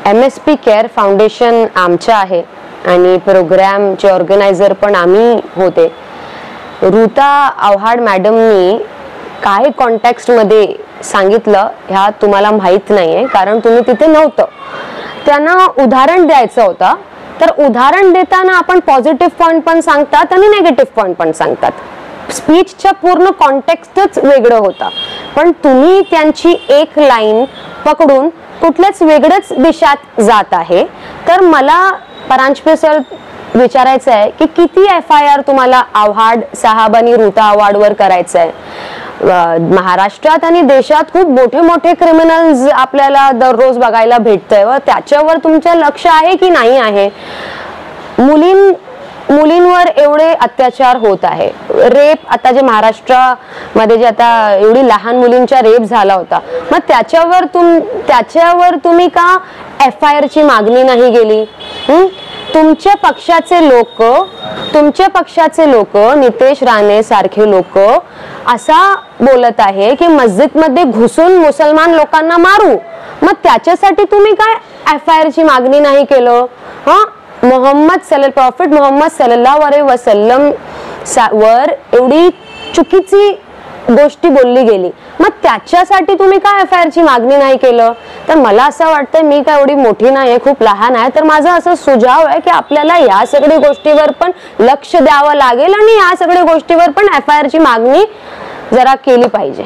MSP care foundation आमचं आहे आणि प्रोग्रामचे ऑर्गनायझर पण आम्ही होते. ऋता आव्हाड मॅडमनी काय कॉन्टेक्स्टमध्ये सांगितलं ह्या तुम्हाला माहित नाहीये, कारण तुम्ही तिथे नव्हतं. त्यांना उदाहरण द्यायचं होतं, तर उदाहरण देताना आपण पॉझिटिव्ह पॉइंट पण सांगतात आणि नेगेटिव्ह पॉइंट पण सांगतात. स्पीचच्या पूर्ण कॉन्टेक्स्टच वेगळं होता, पण तुम्ही त्यांची एक लाईन पकडून कुठल्याच वेगळ्याच दिशात जात आहे. तर मला परांजपे सर विचारायचं आहे की किती FIR तुम्हाला आव्हाड साहब आणि ऋता आव्हाडवर करायचं आहे. महाराष्ट्रात आणि देशात खूप मोठे मोठे क्रिमिनल्स आपल्याला दररोज बघायला भेटतंय व त्याच्यावर तुमचं लक्ष आहे की नाही आहे. मुलींवर एवढे अत्याचार होत आहे. रेप आता जे महाराष्ट्रामध्ये जे आता एवढी लहान मुलींचा रेप झाला होता, मग त्याच्यावर तुम्ही का FIR ची मागणी नाही केली. तुमच्या पक्षाचे लोक नितेश राणे सारखे लोक असा बोलत आहे की मस्जिद मध्ये घुसून मुसलमान लोकांना मारू, मग त्याच्यासाठी तुम्ही काय FIR ची मागणी नाही केलं. प्रॉफिट मोहम्मद सल्लल्लाहु अलैहि वसल्लम वर एवढी चुकीची गोष्टी बोलली गेली, मग त्याच्यासाठी तुम्ही काय FIR ची मागणी नाही केलं. तर मला असं वाटतंय, मी काय एवढी मोठी नाही, खूप लहान आहे, तर माझा असं सुझाव आहे की आपल्याला या सगळ्या गोष्टीवर पण लक्ष द्यावं लागेल आणि या सगळ्या गोष्टीवर पण FIR ची मागणी जरा केली पाहिजे.